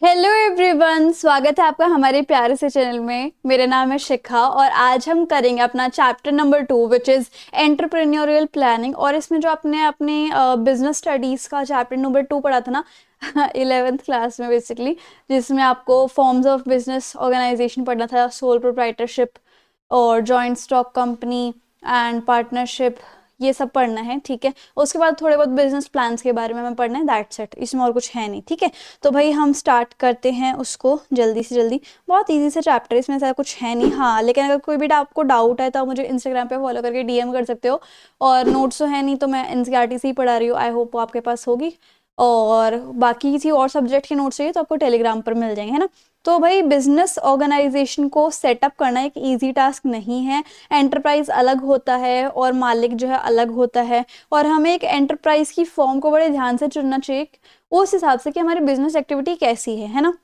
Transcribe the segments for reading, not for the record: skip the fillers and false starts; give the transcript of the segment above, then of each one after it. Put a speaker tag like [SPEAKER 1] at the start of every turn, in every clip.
[SPEAKER 1] Hello everyone, स्वागत है आपका हमारे प्यारे से चैनल में। मेरा नाम है शिखा और आज हम करेंगे अपना chapter number 2 which is entrepreneurial planning. और इसमें जो अपने अपने बिजनेस स्टडीज़ का चैप्टर नंबर 2 पढ़ा था ना 11th क्लास में बेसिकली, जिसमें आपको फॉर्म्स ऑफ बिजनेस ऑर्गेनाइजेशन पढ़ना था, सोल प्रोप्राइटरशिप और joint stock company and partnership, ये सब पढ़ना है। ठीक है, उसके बाद थोड़े बहुत बिजनेस प्लान्स के बारे में हमें पढ़ना है, दैट्स इट। इसमें और कुछ है नहीं। ठीक है, तो भाई हम स्टार्ट करते हैं उसको जल्दी से जल्दी। बहुत इजी से चैप्टर, इसमें ऐसा कुछ है नहीं। हाँ, लेकिन अगर कोई भी आपको डाउट है तो आप मुझे इंस्टाग्राम पे फॉलो करके डीएम कर सकते हो। और नोट्स तो है नहीं, तो मैं एनसीईआरटी से ही पढ़ा रही हूँ, आई होप वो आपके पास होगी। और बाकी किसी और सब्जेक्ट के नोट्स चाहिए तो आपको टेलीग्राम पर मिल जाएंगे, है ना। तो भाई बिजनेस ऑर्गेनाइजेशन को सेटअप करना एक इजी टास्क नहीं है। एंटरप्राइज अलग होता है और मालिक जो है अलग होता है। और हमें एक एंटरप्राइज की फॉर्म को बड़े ध्यान से चुनना चाहिए उस हिसाब से कि हमारी बिजनेस एक्टिविटी कैसी है ना।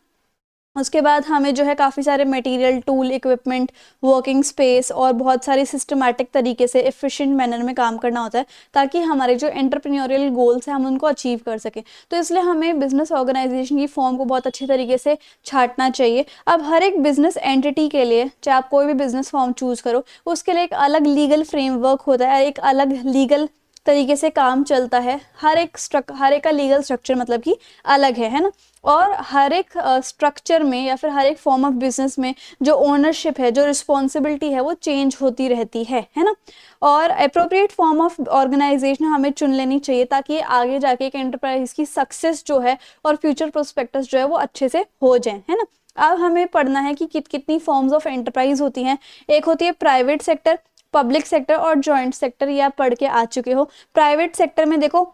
[SPEAKER 1] उसके बाद हमें जो है काफ़ी सारे material, tool, equipment, working space और बहुत सारी सिस्टमैटिक तरीके से एफिशिएंट मैनर में काम करना होता है ताकि हमारे जो एंटरप्रेन्योरियल गोल्स हैं हम उनको अचीव कर सकें। तो इसलिए हमें बिजनेस ऑर्गेनाइजेशन की फॉर्म को बहुत अच्छी तरीके से छांटना चाहिए। अब हर एक बिजनेस एंटिटी के लिए, चाहे आप कोई भी बिजनेस फॉर्म चूज करो, उसके लिए एक अलग लीगल फ्रेमवर्क होता है, एक अलग लीगल तरीके से काम चलता है। हर एक का लीगल स्ट्रक्चर मतलब कि अलग है ना। और हर एक स्ट्रक्चर में या फिर हर एक फॉर्म ऑफ बिजनेस में जो ओनरशिप है, जो रिस्पॉन्सिबिलिटी है, वो चेंज होती रहती है ना। और अप्रोप्रिएट फॉर्म ऑफ ऑर्गेनाइजेशन हमें चुन लेनी चाहिए ताकि आगे जाके एक एंटरप्राइज की सक्सेस जो है और फ्यूचर प्रोस्पेक्टस जो है वो अच्छे से हो जाए, है ना। अब हमें पढ़ना है कि कितनी फॉर्म्स ऑफ एंटरप्राइज होती हैं। एक होती है प्राइवेट सेक्टर, पब्लिक सेक्टर और जॉइंट सेक्टर, ये आप पढ़ के आ चुके हो। प्राइवेट सेक्टर में देखो,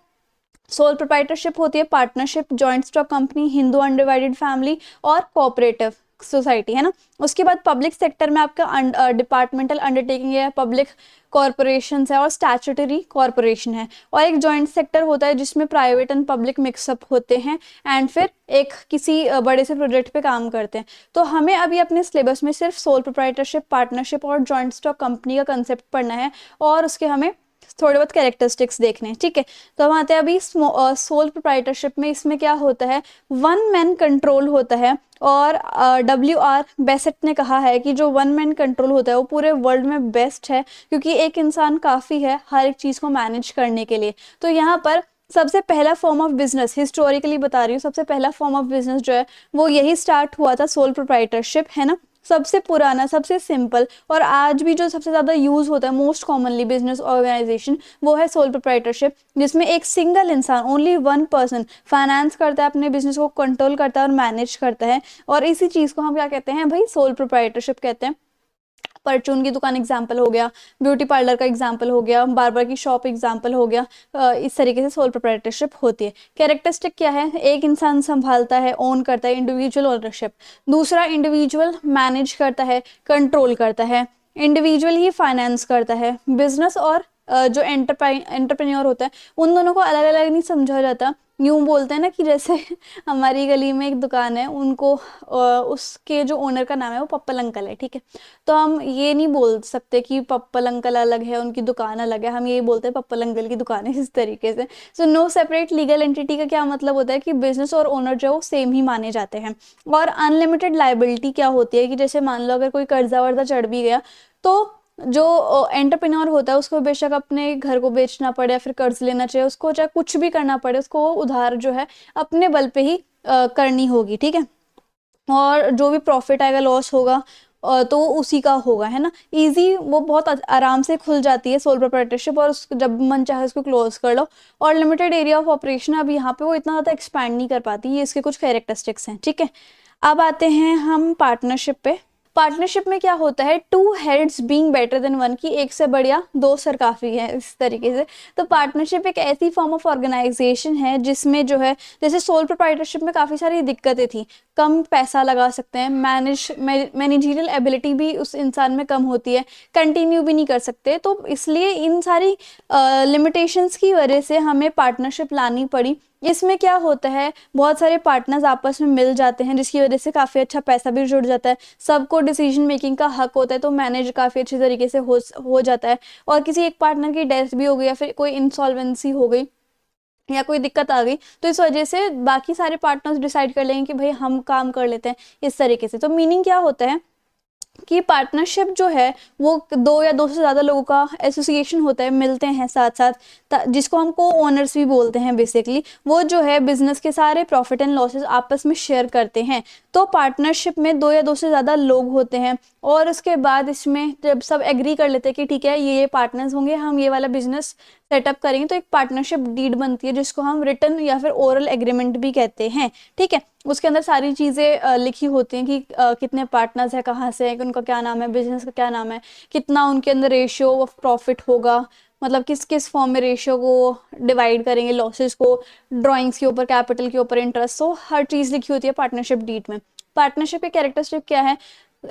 [SPEAKER 1] सोल प्रोप्राइटरशिप होती है, partnership, joint stock company, Hindu undivided family और कोऑपरेटिव सोसाइटी, है ना। उसके बाद पब्लिक सेक्टर में आपका डिपार्टमेंटल अंडरटेकिंग है, पब्लिक कॉरपोरेशन है और स्टैट्यूटरी कॉरपोरेशन है। और एक जॉइंट सेक्टर होता है जिसमें प्राइवेट एंड पब्लिक मिक्सअप होते हैं एंड फिर एक किसी बड़े से प्रोजेक्ट पे काम करते हैं। तो हमें अभी अपने सिलेबस में सिर्फ सोल प्रोप्राइटरशिप, पार्टनरशिप और जॉइंट स्टॉक कंपनी का कंसेप्ट पढ़ना है और उसके हमें थोड़े बहुत कैरेक्टरिस्टिक्स देखने हैं। ठीक है, तो हम आते हैं अभी सोल प्रोप्राइटरशिप में। इसमें क्या होता है, वन मैन कंट्रोल होता है। और WR बेसेट ने कहा है कि जो वन मैन कंट्रोल होता है वो पूरे वर्ल्ड में बेस्ट है, क्योंकि एक इंसान काफ़ी है हर एक चीज़ को मैनेज करने के लिए। तो यहाँ पर सबसे पहला फॉर्म ऑफ बिजनेस, हिस्टोरिकली बता रही हूँ, सबसे पहला फॉर्म ऑफ बिजनेस जो है वो यही स्टार्ट हुआ था, सोल प्रोप्राइटरशिप, है ना। सबसे पुराना, सबसे सिंपल और आज भी जो सबसे ज़्यादा यूज़ होता है मोस्ट कॉमनली बिजनेस ऑर्गेनाइजेशन, वो है सोल प्रोप्राइटरशिप, जिसमें एक सिंगल इंसान, ओनली वन पर्सन फाइनेंस करता है, अपने बिजनेस को कंट्रोल करता है और मैनेज करता है। और इसी चीज़ को हम क्या कहते हैं भाई, सोल प्रोप्राइटरशिप कहते हैं। परचून की दुकान एग्जाम्पल हो गया, ब्यूटी पार्लर का एग्जाम्पल हो गया, बार्बर की शॉप एग्जाम्पल हो गया। इस तरीके से सोल प्रोप्राइटरशिप होती है। कैरेक्टरिस्टिक क्या है, एक इंसान संभालता है, ओन करता है, इंडिविजुअल ओनरशिप। दूसरा, इंडिविजुअल मैनेज करता है, कंट्रोल करता है। इंडिविजुअल ही फाइनेंस करता है। बिजनेस और जो एंटरप्रेन्योर होता है, उन दोनों को अलग अलग नहीं समझा जाता। यूं बोलते हैं ना कि जैसे हमारी गली में एक दुकान है, उनको उसके जो ओनर का नाम है वो पप्पल अंकल है, ठीक है। तो हम ये नहीं बोल सकते कि पप्पल अंकल अलग है, उनकी दुकान अलग है, हम ये बोलते हैं पप्पल अंकल की दुकान है, इस तरीके से। So no separate legal entity का क्या मतलब होता है कि बिजनेस और ओनर जो है वो सेम ही माने जाते हैं। और अनलिमिटेड लाइबिलिटी क्या होती है कि जैसे मान लो अगर कोई कर्जा वर्जा चढ़ भी गया, तो जो एंटरप्रेन्योर होता है उसको बेशक अपने घर को बेचना पड़े या फिर कर्ज लेना चाहिए, उसको चाहे कुछ भी करना पड़े, उसको वो उधार जो है अपने बल पे ही करनी होगी, ठीक है। और जो भी प्रॉफिट आएगा, लॉस होगा, तो वो उसी का होगा, है ना। इजी, वो बहुत आराम से खुल जाती है सोल प्रोप्राइटरशिप, और जब मन चाहे उसको क्लोज कर लो। और लिमिटेड एरिया ऑफ ऑपरेशन, अब यहाँ पे वो इतना ज़्यादा एक्सपैंड नहीं कर पाती, ये इसके कुछ कैरेक्टरिस्टिक्स हैं, ठीक है। अब आते हैं हम पार्टनरशिप पे। पार्टनरशिप में क्या होता है, two heads being better than one, की एक से बढ़िया दो सर काफ़ी है, इस तरीके से। तो पार्टनरशिप एक ऐसी फॉर्म ऑफ ऑर्गेनाइजेशन है जिसमें जो है, जैसे सोल प्रोप्राइटरशिप में काफ़ी सारी दिक्कतें थी, कम पैसा लगा सकते हैं, मैनेजरियल एबिलिटी भी उस इंसान में कम होती है, कंटिन्यू भी नहीं कर सकते। तो इसलिए इन सारी लिमिटेशंस की वजह से हमें पार्टनरशिप लानी पड़ी। इसमें क्या होता है, बहुत सारे पार्टनर्स आपस में मिल जाते हैं जिसकी वजह से काफ़ी अच्छा पैसा भी जुड़ जाता है, सबको डिसीजन मेकिंग का हक होता है, तो मैनेज काफ़ी अच्छे तरीके से हो जाता है। और किसी एक पार्टनर की डेथ भी हो गई या फिर कोई इंसॉल्वेंसी हो गई, या कोई दिक्कत आ गई, तो इस वजह से बाकी सारे पार्टनर्स डिसाइड कर लेंगे कि भाई हम काम कर लेते हैं इस तरीके से। तो मीनिंग क्या होता है कि पार्टनरशिप जो है वो दो या दो से ज़्यादा लोगों का एसोसिएशन होता है, मिलते हैं साथ साथ, जिसको हम को ओनर्स भी बोलते हैं बेसिकली। वो जो है बिजनेस के सारे प्रॉफिट एंड लॉसेस आपस में शेयर करते हैं। तो पार्टनरशिप में दो या दो से ज़्यादा लोग होते हैं, और उसके बाद इसमें जब सब एग्री कर लेते हैं कि ठीक है ये पार्टनर्स होंगे, हम ये वाला बिजनेस सेटअप करेंगे, तो एक पार्टनरशिप डीड बनती है जिसको हम रिटर्न या फिर ओरल एग्रीमेंट भी कहते हैं। ठीक है, उसके अंदर सारी चीज़ें लिखी होती हैं कि कितने पार्टनर्स हैं, कहाँ से हैं, उनका क्या नाम है, बिजनेस का क्या नाम है, कितना उनके अंदर रेशियो ऑफ प्रॉफिट होगा, मतलब किस किस फॉर्म में रेशियो को डिवाइड करेंगे, लॉसेस को, ड्राइंग्स के ऊपर, कैपिटल के ऊपर इंटरेस्ट, तो हर चीज़ लिखी होती है पार्टनरशिप डीड में। पार्टनरशिप के कैरेक्टरिस्टिक क्या है?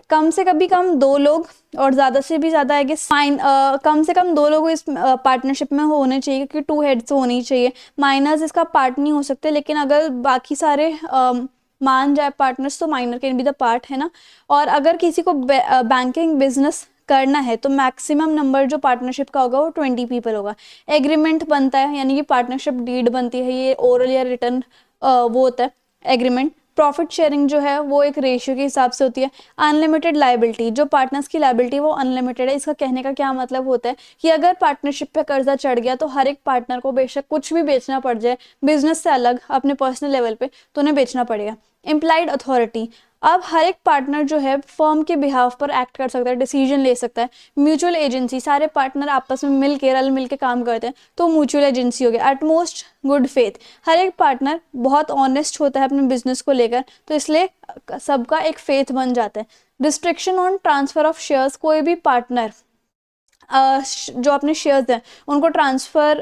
[SPEAKER 1] कम से कभी कम दो लोग, और ज़्यादा से भी ज़्यादा, आई गेस फाइन, कम से कम दो लोग इस पार्टनरशिप में होने चाहिए, क्योंकि टू हेड्स होनी चाहिए। माइनर्स इसका पार्ट नहीं हो सकते, लेकिन अगर बाकी सारे मान जाए पार्टनर्स, तो minor can be the part, है ना। और अगर किसी को बैंकिंग बिजनेस करना है तो मैक्सिमम नंबर जो पार्टनरशिप का होगा वो 20 पीपल होगा। एग्रीमेंट बनता है, यानी कि पार्टनरशिप डीड बनती है, ये ओरल या रिटर्न वो होता है एग्रीमेंट। प्रॉफिट शेयरिंग जो है वो एक रेशियो के हिसाब से होती है। अनलिमिटेड लाइबिलिटी, जो पार्टनर्स की लाइबिलिटी वो अनलिमिटेड है। इसका कहने का क्या मतलब होता है कि अगर पार्टनरशिप पे कर्जा चढ़ गया तो हर एक पार्टनर को बेशक कुछ भी बेचना पड़ जाए, बिजनेस से अलग अपने पर्सनल लेवल पे, तो उन्हें बेचना पड़ेगा। इम्प्लाइड अथॉरिटी, अब हर एक पार्टनर जो है फर्म के बिहाफ पर एक्ट कर सकता है, डिसीजन ले सकता है। म्यूचुअल एजेंसी, सारे पार्टनर आपस में मिल के रल मिल के काम करते हैं, तो म्यूचुअल एजेंसी हो गया। एटमोस्ट गुड फेथ, हर एक पार्टनर बहुत ऑनेस्ट होता है अपने बिजनेस को लेकर, तो इसलिए सबका एक फेथ बन जाता है। Restriction on transfer of shares, कोई भी पार्टनर जो अपने शेयर्स हैं उनको ट्रांसफ़र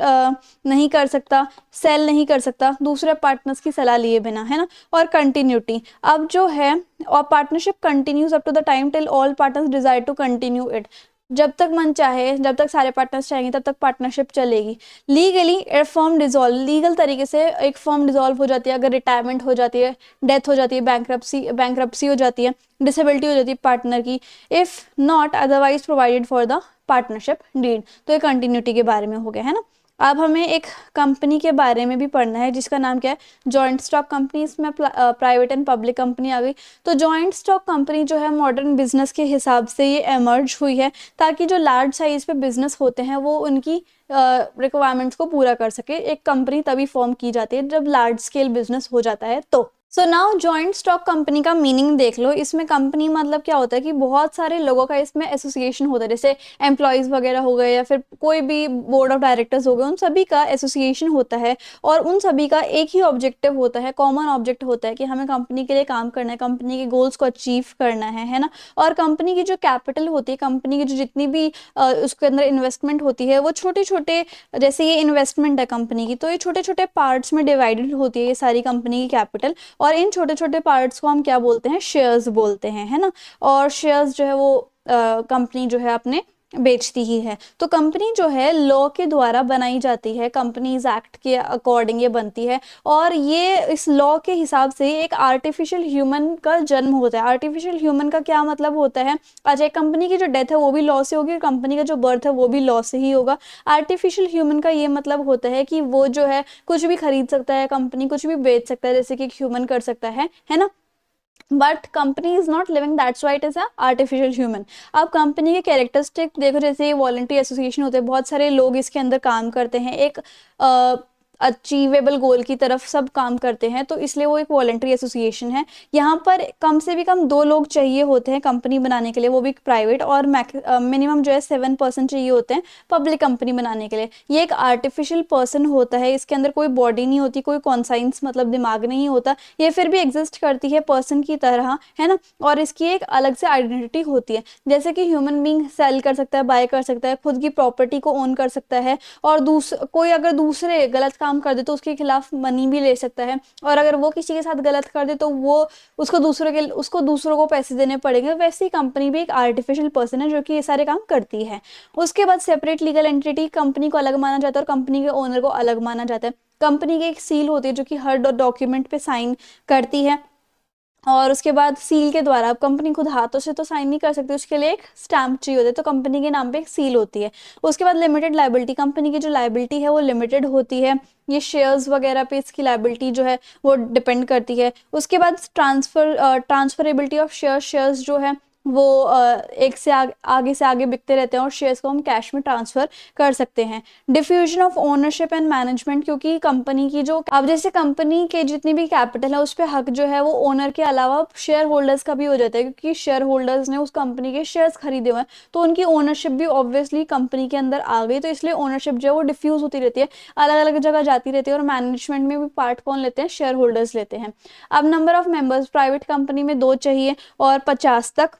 [SPEAKER 1] नहीं कर सकता, सेल नहीं कर सकता दूसरे पार्टनर्स की सलाह लिए बिना, है ना। और कंटिन्यूटी, अब जो है, और partnership continues up to the time till all partners desire to continue it, जब तक मन चाहे, जब तक सारे पार्टनर्स चाहेंगे तब तक पार्टनरशिप चलेगी। लीगली ए फर्म डिजॉल्व, लीगल तरीके से एक फर्म डिजॉल्व हो जाती है अगर रिटायरमेंट हो जाती है, डेथ हो जाती है, बैंक्रप्सी हो जाती है, डिसेबिलिटी हो जाती है पार्टनर की, if not otherwise provided for the partnership deed. तो ये कंटिन्यूटी के बारे में हो गया, है ना। अब हमें एक कंपनी के बारे में भी पढ़ना है जिसका नाम क्या है, जॉइंट स्टॉक कंपनी। इसमें प्राइवेट एंड पब्लिक कंपनी आ गई। तो जॉइंट स्टॉक कंपनी जो है मॉडर्न बिजनेस के हिसाब से ये एमर्ज हुई है, ताकि जो लार्ज साइज पे बिजनेस होते हैं वो उनकी रिक्वायरमेंट्स को पूरा कर सके। एक कंपनी तभी फॉर्म की जाती है जब लार्ज स्केल बिजनेस हो जाता है। तो so now joint stock company का मीनिंग देख लो। इसमें कंपनी मतलब क्या होता है कि बहुत सारे लोगों का इसमें एसोसिएशन होता है, जैसे एम्प्लॉयज़ वगैरह हो गए या फिर कोई भी बोर्ड ऑफ डायरेक्टर्स हो गए, उन सभी का एसोसिएशन होता है। और उन सभी का एक ही ऑब्जेक्टिव होता है, कॉमन ऑब्जेक्ट होता है कि हमें कंपनी के लिए काम करना है, कंपनी के गोल्स को अचीव करना है ना। और कंपनी की जो कैपिटल होती है, कंपनी की जो जितनी भी उसके अंदर इन्वेस्टमेंट होती है, वो छोटे छोटे, जैसे ये इन्वेस्टमेंट है कंपनी की, तो ये छोटे छोटे पार्ट्स में डिवाइडेड होती है ये सारी कंपनी की कैपिटल। और इन छोटे छोटे पार्ट्स को हम क्या बोलते हैं, शेयर्स बोलते हैं, है ना। और शेयर्स जो है वो कंपनी जो है अपने बेचती ही है। तो कंपनी जो है लॉ के द्वारा बनाई जाती है, कंपनीज एक्ट के अकॉर्डिंग ये बनती है। और ये इस लॉ के हिसाब से एक आर्टिफिशियल ह्यूमन का जन्म होता है। आर्टिफिशियल ह्यूमन का क्या मतलब होता है, अच्छा, कंपनी की जो डेथ है वो भी लॉ से होगी, कंपनी का जो बर्थ है वो भी लॉ से ही होगा। आर्टिफिशियल ह्यूमन का ये मतलब होता है कि वो जो है कुछ भी खरीद सकता है, कंपनी कुछ भी बेच सकता है, जैसे कि एक ह्यूमन कर सकता है ना। But company is not living, that's why it is artificial human. अब कंपनी के कैरेक्टरिस्टिक देखो, जैसे वॉलंटरी एसोसिएशन होते हैं, बहुत सारे लोग इसके अंदर काम करते हैं, एक अचीवेबल गोल की तरफ सब काम करते हैं, तो इसलिए वो एक वॉलंटरी एसोसिएशन है। यहाँ पर कम से भी कम दो लोग चाहिए होते हैं कंपनी बनाने के लिए, वो भी प्राइवेट, और मिनिमम जो है 7% चाहिए होते हैं पब्लिक कंपनी बनाने के लिए। ये एक आर्टिफिशियल पर्सन होता है, इसके अंदर कोई बॉडी नहीं होती, कोई कॉन्साइंस मतलब दिमाग नहीं होता, ये फिर भी एग्जिस्ट करती है पर्सन की तरह, है ना। और इसकी एक अलग से आइडेंटिटी होती है, जैसे कि ह्यूमन बींग सेल कर सकता है, बाय कर सकता है, खुद की प्रॉपर्टी को ओन कर सकता है, और कोई अगर दूसरे गलत काम कर दे तो उसके खिलाफ मनी भी ले सकता है, और अगर वो किसी के साथ गलत कर दे तो वो उसको दूसरों को पैसे देने पड़ेंगे। वैसे ही कंपनी भी एक आर्टिफिशियल पर्सन है जो कि ये सारे काम करती है। उसके बाद सेपरेट लीगल एंटिटी, कंपनी को अलग माना जाता है और कंपनी के ओनर को अलग माना जाता है। कंपनी की एक सील होती है जो कि हर डॉक्यूमेंट पे साइन करती है, और उसके बाद सील के द्वारा, अब कंपनी खुद हाथों से तो साइन नहीं कर सकती, उसके लिए एक स्टैम्प चाहिए होता है, तो कंपनी के नाम पे एक सील होती है। उसके बाद लिमिटेड लाइबिलिटी, कंपनी की जो लाइबिलिटी है वो लिमिटेड होती है, ये शेयर्स वगैरह पे इसकी लाइबिलिटी जो है वो डिपेंड करती है। उसके बाद ट्रांसफरेबिलिटी ऑफ शेयर्स, शेयर्स जो है वो एक से आगे से आगे बिकते रहते हैं और शेयर्स को हम कैश में ट्रांसफर कर सकते हैं। Diffusion of ownership and management, क्योंकि कंपनी की जो, अब जैसे कंपनी के जितनी भी कैपिटल है उस पर हक जो है वो ओनर के अलावा शेयर होल्डर्स का भी हो जाता है, क्योंकि शेयर होल्डर्स ने उस कंपनी के शेयर्स खरीदे हुए हैं, तो उनकी ओनरशिप भी ऑब्वियसली कंपनी के अंदर आ गई, तो इसलिए ओनरशिप जो है वो डिफ्यूज होती रहती है, अलग अलग जगह जाती रहती है, और मैनेजमेंट में भी पार्ट कौन लेते हैं, शेयर होल्डर्स लेते हैं। अब number of members, private company में 2 चाहिए और 50 तक,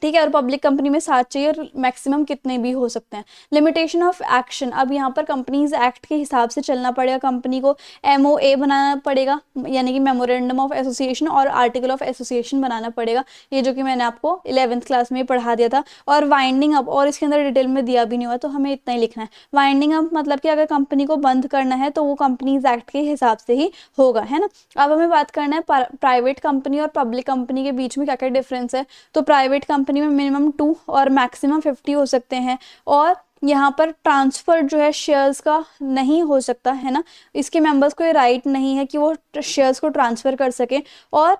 [SPEAKER 1] ठीक है, और पब्लिक कंपनी में 7 चाहिए, और मैक्सिमम कितने भी हो सकते हैं। लिमिटेशन ऑफ एक्शन, अब यहाँ पर कंपनीज एक्ट के हिसाब से चलना पड़ेगा, कंपनी को MOA बनाना पड़ेगा, यानी कि मेमोरेंडम ऑफ एसोसिएशन, और आर्टिकल ऑफ एसोसिएशन बनाना पड़ेगा, ये जो कि मैंने आपको 11th क्लास में पढ़ा दिया था। और वाइंडिंग अप, और इसके अंदर डिटेल में दिया भी नहीं हुआ, तो हमें इतना ही लिखना है। वाइंडिंग अप मतलब कि अगर कंपनी को बंद करना है तो वो कंपनीज एक्ट के हिसाब से ही होगा, है ना। अब हमें बात करना है प्राइवेट कंपनी और पब्लिक कंपनी के बीच में क्या क्या डिफरेंस है। तो प्राइवेट कंपनी में मिनिमम 2 और मैक्सिमम 50 हो सकते हैं, और यहाँ पर ट्रांसफर जो है शेयर्स का नहीं हो सकता, है ना, इसके मेंबर्स को ये राइट नहीं है कि वो शेयर्स को ट्रांसफर कर सके। और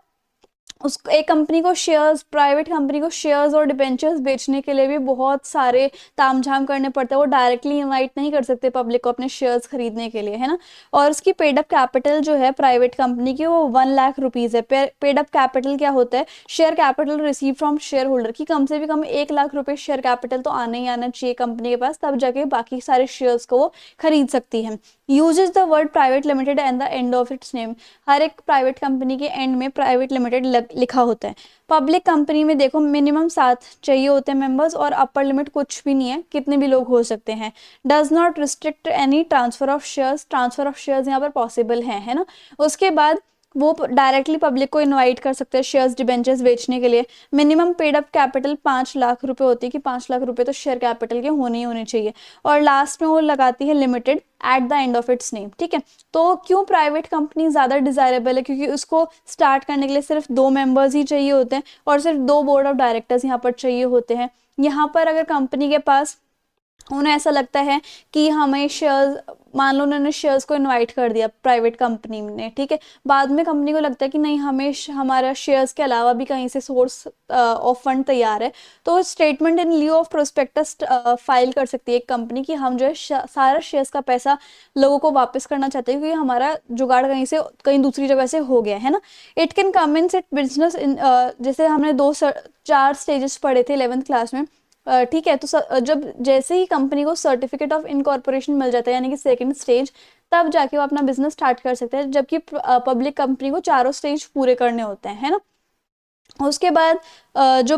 [SPEAKER 1] उस एक कंपनी को शेयर्स, प्राइवेट कंपनी को शेयर्स और डिबेंचर्स बेचने के लिए भी बहुत सारे तामझाम करने पड़ते हैं, वो डायरेक्टली इनवाइट नहीं कर सकते पब्लिक को अपने शेयर्स खरीदने के लिए, है ना। और उसकी पेड अप कैपिटल जो है प्राइवेट कंपनी की वो 1 लाख रुपीज़ है। पेड अप कैपिटल क्या होता है, share capital receive from share holder, की कम से भी कम 1 लाख रुपए शेयर कैपिटल तो आने ही आना चाहिए कंपनी के पास, तब जाके बाकी सारे शेयर्स को वो खरीद सकती है। Uses the word private limited and the end of its name, हर एक प्राइवेट कंपनी के एंड में प्राइवेट लिमिटेड लिखा होता है। पब्लिक कंपनी में देखो मिनिमम 7 चाहिए होते हैं मेंबर्स, और अपर लिमिट कुछ भी नहीं है, कितने भी लोग हो सकते हैं। Does not restrict any transfer of shares, transfer of shares यहाँ पर पॉसिबल है ना। उसके बाद वो डायरेक्टली पब्लिक को इनवाइट कर सकते हैं शेयर्स डिबेंचर्स बेचने के लिए। Minimum paid up capital 5 lakh रुपए होती है, कि 5 लाख रुपए तो शेयर कैपिटल के होने ही होने चाहिए। और लास्ट में वो लगाती है limited at the end of its name, ठीक है। तो क्यों प्राइवेट कंपनी ज़्यादा डिजायरेबल है, क्योंकि उसको स्टार्ट करने के लिए सिर्फ 2 मेंबर्स ही चाहिए होते हैं, और सिर्फ 2 बोर्ड ऑफ डायरेक्टर्स यहाँ पर चाहिए होते हैं। यहाँ पर अगर कंपनी के पास, उन्हें ऐसा लगता है कि हमें शेयर्स, मान लो उन्होंने शेयर्स को इनवाइट कर दिया प्राइवेट कंपनी ने, ठीक है, बाद में कंपनी को लगता है कि नहीं हमें हमारा शेयर्स के अलावा भी कहीं से सोर्स ऑफ फंड तैयार है, तो statement in लिeu of prospectus file कर सकती है एक कंपनी, कि हम जो है सारा शेयर्स का पैसा लोगों को वापस करना चाहते हैं, क्योंकि हमारा जुगाड़ कहीं दूसरी जगह से हो गया है ना। It can come in it business in, जैसे हमने 4 स्टेजेस पढ़े थे 11th क्लास में, ठीक है। तो जब जैसे ही कंपनी को सर्टिफिकेट ऑफ इनकॉर्पोरेशन मिल जाता है, यानी कि सेकंड स्टेज, तब जाके वो अपना बिजनेस स्टार्ट कर सकते हैं, जबकि पब्लिक कंपनी को चारों स्टेज पूरे करने होते हैं, है ना। उसके बाद जो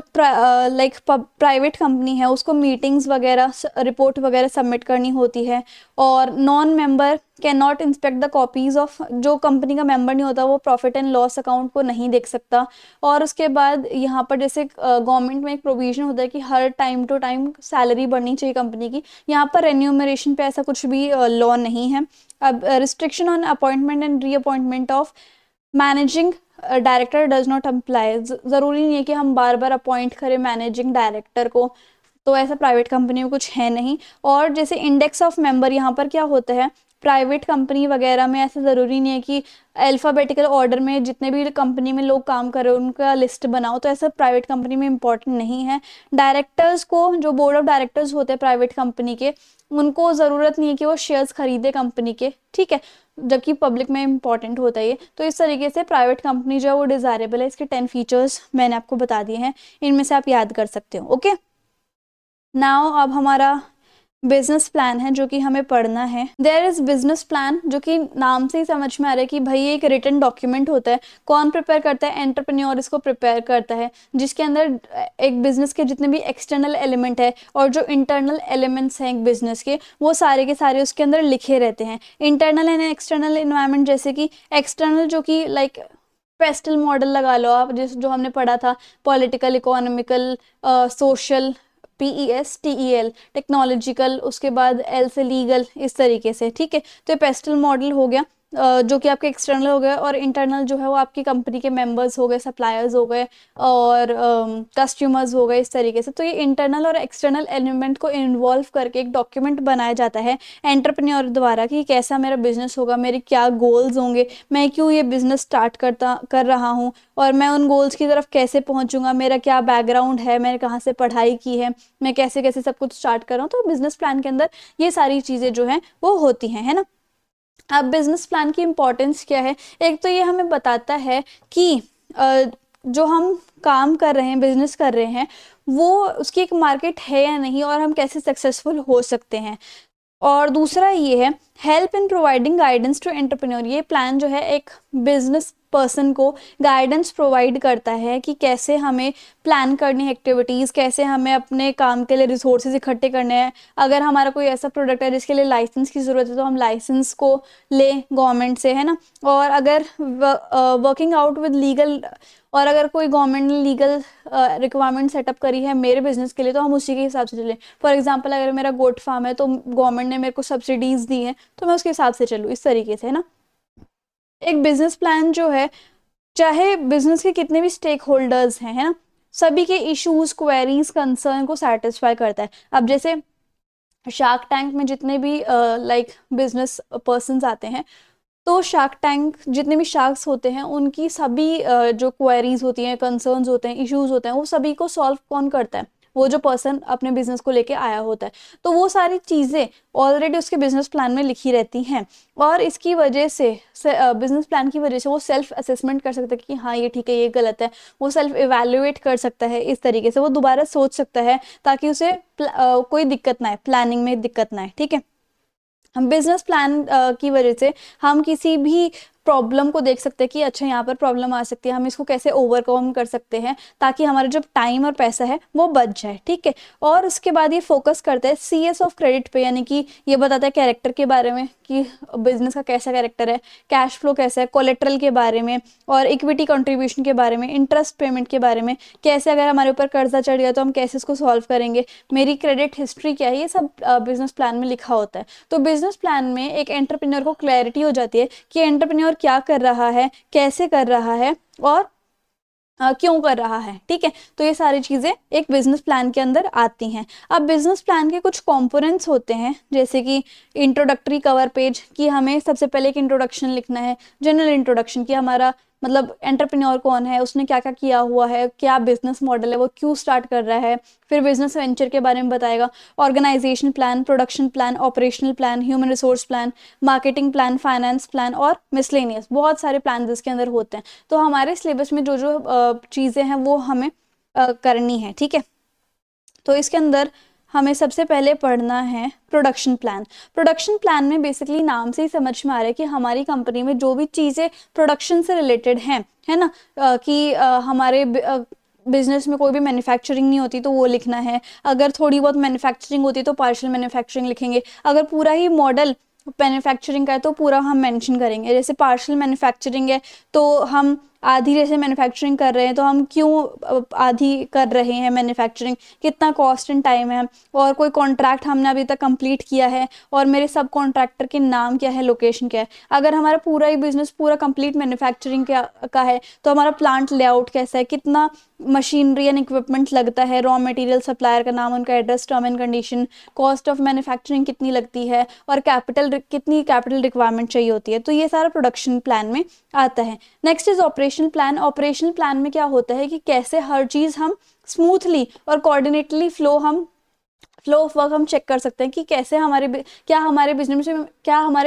[SPEAKER 1] लाइक प्राइवेट कंपनी है उसको मीटिंग्स वगैरह, रिपोर्ट वगैरह सबमिट करनी होती है, और non member can not inspect the copies of, जो कंपनी का मेंबर नहीं होता वो प्रॉफिट एंड लॉस अकाउंट को नहीं देख सकता। और उसके बाद यहाँ पर जैसे गवर्नमेंट में एक प्रोविजन होता है कि हर टाइम टू टाइम सैलरी बढ़नी चाहिए कंपनी की, यहाँ पर रेन्यूमरेशन पे ऐसा कुछ भी लॉ नहीं है। अब restriction on appointment and reappointment of managing director does not apply, ज़रूरी नहीं है कि हम बार बार अपॉइंट करें मैनेजिंग डायरेक्टर को, तो ऐसा प्राइवेट कंपनी में कुछ है नहीं। और जैसे इंडेक्स ऑफ मेंबर, यहाँ पर क्या होता है, प्राइवेट कंपनी वगैरह में ऐसा ज़रूरी नहीं है कि अल्फ़ाबेटिकल ऑर्डर में जितने भी कंपनी में लोग काम कर रहे हो उनका लिस्ट बनाओ, तो ऐसा प्राइवेट कंपनी में इंपॉर्टेंट नहीं है। डायरेक्टर्स को, जो बोर्ड ऑफ डायरेक्टर्स होते हैं प्राइवेट कंपनी के, उनको ज़रूरत नहीं है कि वो शेयर्स खरीदे कंपनी के, ठीक है, जबकि पब्लिक में इंपॉर्टेंट होता है ये। तो इस तरीके से प्राइवेट कंपनी जो है वो डिज़ायरेबल है, इसके 10 फीचर्स मैंने आपको बता दिए हैं, इनमें से आप याद कर सकते हो। ओके, नाउ अब हमारा बिजनेस प्लान है जो कि हमें पढ़ना है। देयर इज बिजनेस प्लान, जो कि नाम से ही समझ में आ रहा है कि भाई ये एक रिटन डॉक्यूमेंट होता है। कौन प्रिपेयर करता है, एंटरप्रेन्योर इसको प्रिपेयर करता है, जिसके अंदर एक बिजनेस के जितने भी एक्सटर्नल एलिमेंट है और जो इंटरनल एलिमेंट्स हैं एक बिजनेस के, वो सारे के सारे उसके अंदर लिखे रहते हैं। इंटरनल एंड एक्सटर्नल इन्वायरमेंट, जैसे कि एक्सटर्नल जो कि लाइक पेस्टल मॉडल लगा लो आप, जिस जो हमने पढ़ा था, political, economical, social, PESTEL, technological, उसके बाद L से लीगल, इस तरीके से, ठीक है। तो ये पेस्टल मॉडल हो गया। जो कि आपके एक्सटर्नल हो गए, और इंटरनल जो है वो आपकी कंपनी के मेंबर्स हो गए, सप्लायर्स हो गए, और कस्टमर्स हो गए, इस तरीके से। तो ये इंटरनल और एक्सटर्नल एलिमेंट को इन्वॉल्व करके एक डॉक्यूमेंट बनाया जाता है एंटरप्रेन्योर द्वारा कि कैसा मेरा बिजनेस होगा, मेरे क्या गोल्स होंगे, मैं क्यों ये बिजनेस स्टार्ट कर रहा हूँ, और मैं उन गोल्स की तरफ कैसे पहुंचूंगा, मेरा क्या बैकग्राउंड है, मैंने कहाँ से पढ़ाई की है, मैं कैसे कैसे सब कुछ स्टार्ट कर रहा हूँ। तो बिजनेस प्लान के अंदर ये सारी चीज़ें जो हैं वो होती हैं, है ना। अब बिजनेस प्लान की इम्पोर्टेंस क्या है? एक तो ये हमें बताता है कि जो हम काम कर रहे हैं, बिजनेस कर रहे हैं, वो उसकी एक मार्केट है या नहीं, और हम कैसे सक्सेसफुल हो सकते हैं। और दूसरा ये है help in providing guidance to entrepreneur. ये प्लान जो है एक बिजनेस पर्सन को गाइडेंस प्रोवाइड करता है कि कैसे हमें प्लान करनी है एक्टिविटीज़, कैसे हमें अपने काम के लिए रिसोर्सेज इकट्ठे करने हैं। अगर हमारा कोई ऐसा प्रोडक्ट है जिसके लिए लाइसेंस की ज़रूरत है तो हम लाइसेंस को लें गवर्नमेंट से, है ना। और अगर वर्किंग आउट विद लीगल, और अगर कोई गवर्नमेंट ने लीगल रिक्वायरमेंट सेटअप करी है मेरे बिजनेस के लिए तो हम उसी के हिसाब से चलें। फॉर एग्जांपल अगर मेरा गोट फार्म है तो गवर्नमेंट ने मेरे को सब्सिडीज दी हैं तो मैं उसके हिसाब से चलूँ, इस तरीके से, है ना। एक बिजनेस प्लान जो है, चाहे बिजनेस के कितने भी स्टेक होल्डर्स हैं, है ना, सभी के इश्यूज, क्वेरीज, कंसर्न को सेटिस्फाई करता है। अब जैसे शार्क टैंक में जितने भी लाइक बिजनेस पर्सन्स आते हैं, तो शार्क टैंक जितने भी शार्क्स होते हैं उनकी सभी जो क्वेरीज होती हैं, कंसर्न्स होते हैं, इश्यूज होते हैं, वो सभी को सॉल्व कौन करता है? वो जो पर्सन अपने बिजनेस को लेके आया होता है। तो वो सारी चीज़ें ऑलरेडी उसके बिजनेस प्लान में लिखी रहती हैं, और इसकी वजह से बिजनेस प्लान की वजह से वो सेल्फ असेसमेंट कर सकता है कि हाँ ये ठीक है, ये गलत है। वो सेल्फ इवेल्युएट कर सकता है, इस तरीके से वो दोबारा सोच सकता है ताकि उसे कोई दिक्कत ना आए, प्लानिंग में दिक्कत ना आए, ठीक है। हम बिजनेस प्लान की वजह से हम किसी भी प्रॉब्लम को देख सकते हैं कि अच्छा यहाँ पर प्रॉब्लम आ सकती है, हम इसको कैसे ओवरकम कर सकते हैं ताकि हमारा जो टाइम और पैसा है वो बच जाए, ठीक है। और उसके बाद ये फोकस करता है CS ऑफ क्रेडिट पे, यानी कि ये बताता है कैरेक्टर के बारे में कि बिजनेस का कैसा कैरेक्टर है, कैश फ्लो कैसा है, कोलेट्रल के बारे में, और इक्विटी कंट्रीब्यूशन के बारे में, इंटरेस्ट पेमेंट के बारे में, कैसे अगर हमारे ऊपर कर्जा चढ़ गया तो हम कैसे इसको सॉल्व करेंगे, मेरी क्रेडिट हिस्ट्री क्या है, ये सब बिजनेस प्लान में लिखा होता है। तो बिजनेस प्लान में एक एंटरप्रेन्योर को क्लैरिटी हो जाती है कि एंटरप्रेन्योर क्या कर रहा है, कैसे कर रहा है, और क्यों कर रहा है, ठीक है। तो ये सारी चीज़ें एक बिजनेस प्लान के अंदर आती हैं। अब बिजनेस प्लान के कुछ कंपोनेंट्स होते हैं, जैसे कि इंट्रोडक्टरी कवर पेज, कि हमें सबसे पहले एक इंट्रोडक्शन लिखना है, जनरल इंट्रोडक्शन, कि हमारा मतलब एंटरप्रेन्योर कौन है, उसने क्या क्या किया हुआ है, क्या बिजनेस मॉडल है, वो क्यों स्टार्ट कर रहा है। फिर बिजनेस वेंचर के बारे में बताएगा, organization plan, production plan, operational plan, human resource plan, marketing plan, finance plan, और मिसलेनियस, बहुत सारे प्लान इसके अंदर होते हैं। तो हमारे सिलेबस में जो जो चीज़ें हैं वो हमें करनी है, ठीक है। तो इसके अंदर हमें सबसे पहले पढ़ना है प्रोडक्शन प्लान। प्रोडक्शन प्लान में बेसिकली नाम से ही समझ में आ रहा है कि हमारी कंपनी में जो भी चीज़ें प्रोडक्शन से रिलेटेड हैं, है ना, कि हमारे बिजनेस में कोई भी मैन्युफैक्चरिंग नहीं होती तो वो लिखना है, अगर थोड़ी बहुत मैन्युफैक्चरिंग होती है तो पार्शियल मैन्युफैक्चरिंग लिखेंगे, अगर पूरा ही मॉडल मैन्युफैक्चरिंग का है तो पूरा हम मेंशन करेंगे। जैसे पार्शियल मैन्युफैक्चरिंग है तो हम आधी जैसे मैन्युफैक्चरिंग कर रहे हैं तो हम क्यों आधी कर रहे हैं मैन्युफैक्चरिंग, कितना कॉस्ट एंड टाइम है, और कोई कॉन्ट्रैक्ट हमने अभी तक कंप्लीट किया है, और मेरे सब कॉन्ट्रैक्टर के नाम क्या है, लोकेशन क्या है। अगर हमारा पूरा ही बिजनेस पूरा कंप्लीट मैन्युफैक्चरिंग का है तो हमारा प्लांट लेआउट कैसा है, कितना मशीनरी एंड इक्विपमेंट लगता है, रॉ मटेरियल, सप्लायर का नाम, उनका address, term and condition, cost of manufacturing कितनी लगती है, और कितनी कैपिटल रिक्वायरमेंट चाहिए होती है। तो ये सारा प्रोडक्शन प्लान में आता है। Next is operational plan. Operational plan में क्या होता है कि कैसे हर चीज़ हम स्मूथली और कोऑर्डिनेटली फ्लो ऑफ वर्क हम चेक कर सकते हैं कि कैसे क्या हमारे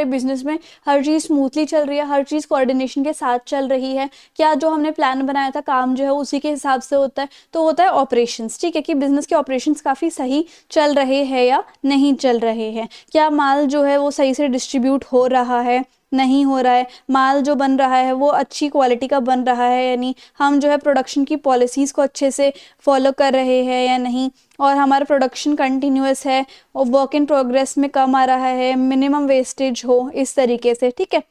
[SPEAKER 1] बिजनेस में हर चीज़ स्मूथली चल रही है, हर चीज़ कोऑर्डिनेशन के साथ चल रही है, क्या जो हमने प्लान बनाया था काम जो है उसी के हिसाब से होता है। तो होता है ऑपरेशंस, ठीक है, कि बिजनेस के ऑपरेशंस काफ़ी सही चल रहे हैं या नहीं चल रहे हैं, क्या माल जो है वो सही से डिस्ट्रीब्यूट हो रहा है, नहीं हो रहा है, माल जो बन रहा है वो अच्छी क्वालिटी का बन रहा है या नहीं, हम जो है प्रोडक्शन की पॉलिसीज़ को अच्छे से फॉलो कर रहे हैं या नहीं, और हमारा प्रोडक्शन कंटिन्यूअस है और वर्क इन प्रोग्रेस में कम आ रहा है, मिनिमम वेस्टेज हो, इस तरीके से, ठीक है।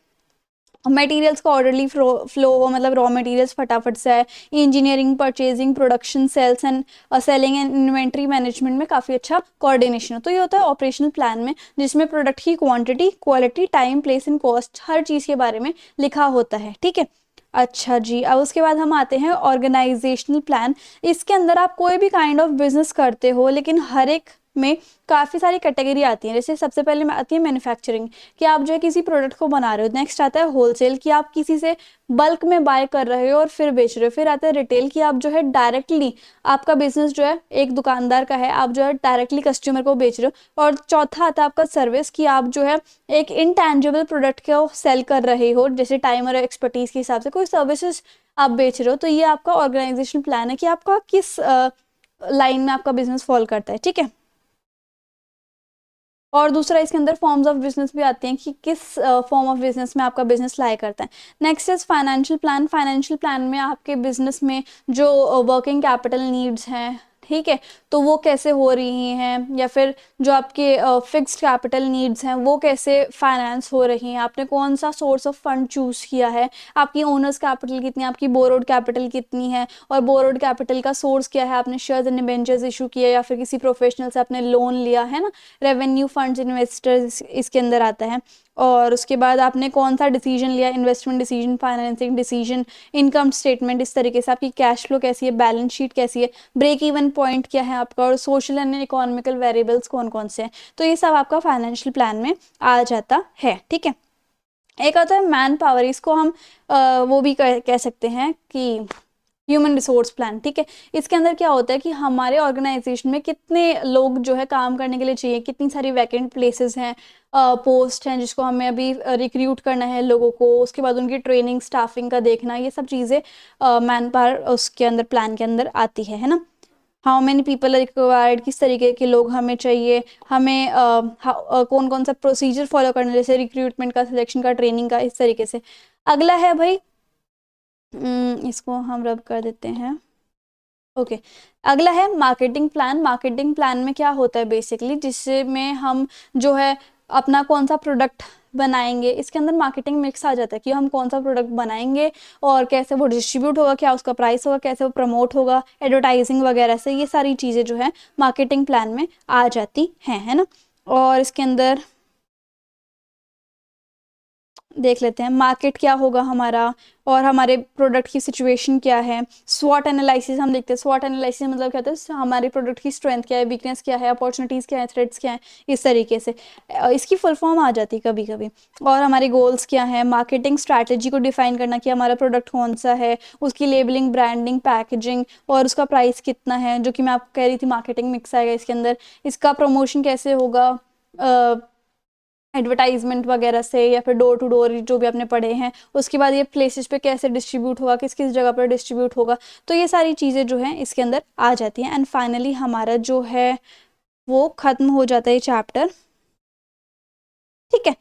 [SPEAKER 1] मटेरियल्स का ऑर्डरली फ्लो हो, मतलब रॉ मटेरियल्स फटाफट से आए। Engineering, purchasing, production, sales and selling and inventory management में काफ़ी अच्छा कोऑर्डिनेशन हो। तो ये होता है ऑपरेशनल प्लान में, जिसमें प्रोडक्ट की quantity, quality, time, place and cost हर चीज़ के बारे में लिखा होता है, ठीक है। अच्छा जी, अब उसके बाद हम आते हैं ऑर्गेनाइजेशनल प्लान। इसके अंदर आप कोई भी काइंड ऑफ बिजनेस करते हो, लेकिन हर एक में काफ़ी सारी कैटेगरी आती हैं। जैसे सबसे पहले में आती है मैन्युफैक्चरिंग, कि आप जो है किसी प्रोडक्ट को बना रहे हो। नेक्स्ट आता है होलसेल, कि आप किसी से बल्क में बाय कर रहे हो और फिर बेच रहे हो। फिर आता है रिटेल, कि आप जो है डायरेक्टली, आपका बिजनेस जो है एक दुकानदार का है, आप जो है डायरेक्टली कस्टमर को बेच रहे हो। और चौथा आता है आपका सर्विस, कि आप जो है एक इनटैंजिबल प्रोडक्ट को सेल कर रहे हो, जैसे टाइम और एक्सपर्टीज के हिसाब से कोई सर्विसेज आप बेच रहे हो। तो ये आपका ऑर्गेनाइजेशन प्लान है कि आपका किस लाइन में आपका बिजनेस फॉल करता है, ठीक है। और दूसरा इसके अंदर फॉर्म्स ऑफ बिजनेस भी आते हैं, कि किस फॉर्म ऑफ बिजनेस में आपका बिजनेस लाई करता है। Next is financial plan. Financial plan में आपके बिजनेस में जो वर्किंग कैपिटल नीड्स हैं, ठीक है, तो वो कैसे हो रही हैं, या फिर जो आपके फिक्स्ड कैपिटल नीड्स हैं वो कैसे फाइनेंस हो रही हैं, आपने कौन सा सोर्स ऑफ फंड चूज किया है, आपकी ओनर्स कैपिटल कितनी है, आपकी बोरोड कैपिटल कितनी है, और बोरोड कैपिटल का सोर्स क्या है, आपने शेयर्स एंड डिबेंचर्स इशू किया या फिर किसी प्रोफेशनल से आपने लोन लिया है ना, रेवेन्यू फंड्स, इन्वेस्टर्स इसके अंदर आता है। और उसके बाद आपने कौन सा डिसीजन लिया, investment decision, financing decision, income statement, इस तरीके से आपकी कैश फ्लो कैसी है, बैलेंस शीट कैसी है, ब्रेक इवन पॉइंट क्या है आपका, और सोशल एंड इकोनॉमिकल वेरिएबल्स कौन कौन से हैं। तो ये सब आपका फाइनेंशियल प्लान में आ जाता है, ठीक है। एक आता है मैन पावर, इसको हम वो भी कह सकते हैं कि ह्यूमन रिसोर्स प्लान, ठीक है। इसके अंदर क्या होता है कि हमारे ऑर्गेनाइजेशन में कितने लोग जो है काम करने के लिए चाहिए, कितनी सारी वैकेंट प्लेसेस हैं, पोस्ट हैं जिसको हमें अभी रिक्रूट करना है लोगों को, उसके बाद उनकी ट्रेनिंग, स्टाफिंग का देखना, ये सब चीज़ें मैन पावर उसके अंदर प्लान के अंदर आती है ना। How many people are required, किस तरीके के लोग हमें चाहिए, हमें कौन कौन सा प्रोसीजर फॉलो करना है, जैसे रिक्रूटमेंट का, सिलेक्शन का, ट्रेनिंग का, इस तरीके से। अगला है भाई, इसको हम रब कर देते हैं, ओके। अगला है मार्केटिंग प्लान। मार्केटिंग प्लान में क्या होता है बेसिकली, जिसमें हम जो है अपना कौन सा प्रोडक्ट बनाएंगे, इसके अंदर मार्केटिंग मिक्स आ जाता है, कि हम कौन सा प्रोडक्ट बनाएंगे और कैसे वो डिस्ट्रीब्यूट होगा, क्या उसका प्राइस होगा, कैसे वो प्रमोट होगा, एडवर्टाइजिंग वगैरह से, ये सारी चीज़ें जो है मार्केटिंग प्लान में आ जाती हैं, है ना। और इसके अंदर देख लेते हैं मार्केट क्या होगा हमारा, और हमारे प्रोडक्ट की सिचुएशन क्या है। स्वॉट एनालिसिस हम देखते हैं। स्वॉट एनालिसिस मतलब क्या होता है, हमारे प्रोडक्ट की स्ट्रेंथ क्या है, वीकनेस क्या है, अपॉर्चुनिटीज़ क्या है, थ्रेट्स क्या है, इस तरीके से इसकी फुल फॉर्म आ जाती है कभी कभी। और हमारे गोल्स क्या है, मार्केटिंग स्ट्रैटेजी को डिफाइन करना, कि हमारा प्रोडक्ट कौन सा है, उसकी लेबलिंग, ब्रांडिंग, पैकेजिंग, और उसका प्राइस कितना है, जो कि मैं आपको कह रही थी मार्केटिंग मिक्स आएगा इसके अंदर। इसका प्रमोशन कैसे होगा, एडवर्टाइजमेंट वगैरह से, या फिर डोर टू डोर जो भी आपने पढ़े हैं। उसके बाद ये प्लेसेस पे कैसे डिस्ट्रीब्यूट होगा, किस किस जगह पर डिस्ट्रीब्यूट होगा। तो ये सारी चीज़ें जो हैं इसके अंदर आ जाती हैं। एंड फाइनली हमारा जो है वो ख़त्म हो जाता है चैप्टर, ठीक है।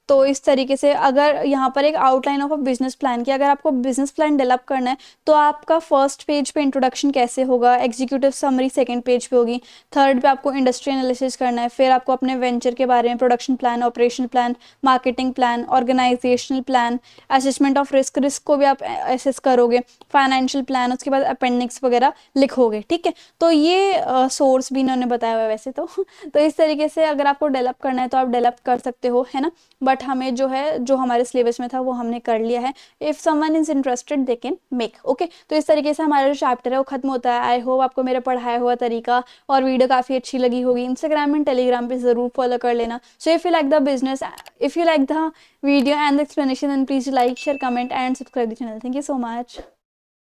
[SPEAKER 1] तो इस तरीके से अगर यहाँ पर एक outline of a business plan की, अगर आपको बिजनेस प्लान डेवलप करना है तो आपका फर्स्ट पेज पे इंट्रोडक्शन कैसे होगा, एग्जीक्यूटिव समरी सेकंड पेज पे होगी, थर्ड पे आपको इंडस्ट्री एनालिसिस करना है, फिर आपको अपने वेंचर के बारे में, production plan, operational plan, marketing plan, organizational plan, assessment of risk, risk को भी आप असेस करोगे, फाइनेंशियल प्लान, उसके बाद अपेंडिक्स वगैरह लिखोगे, ठीक है। तो ये सोर्स भी इन्होंने बताया हुआ है वैसे तो तो इस तरीके से अगर आपको डेवलप करना है तो आप डेवलप कर सकते हो, है ना। बट हमें जो है, जो हमारे सिलेबस में था वो हमने कर लिया है। If someone is interested they can make, okay. तो इस तरीके से हमारा जो चैप्टर है वो खत्म होता है। आई होप आपको मेरा पढ़ाया हुआ तरीका और वीडियो काफ़ी अच्छी लगी होगी। इंस्टाग्राम एंड टेलीग्राम पे ज़रूर फॉलो कर लेना। So if you like the business, if you like the video and the explanation, then please like, share, comment and subscribe the channel. Thank you so much.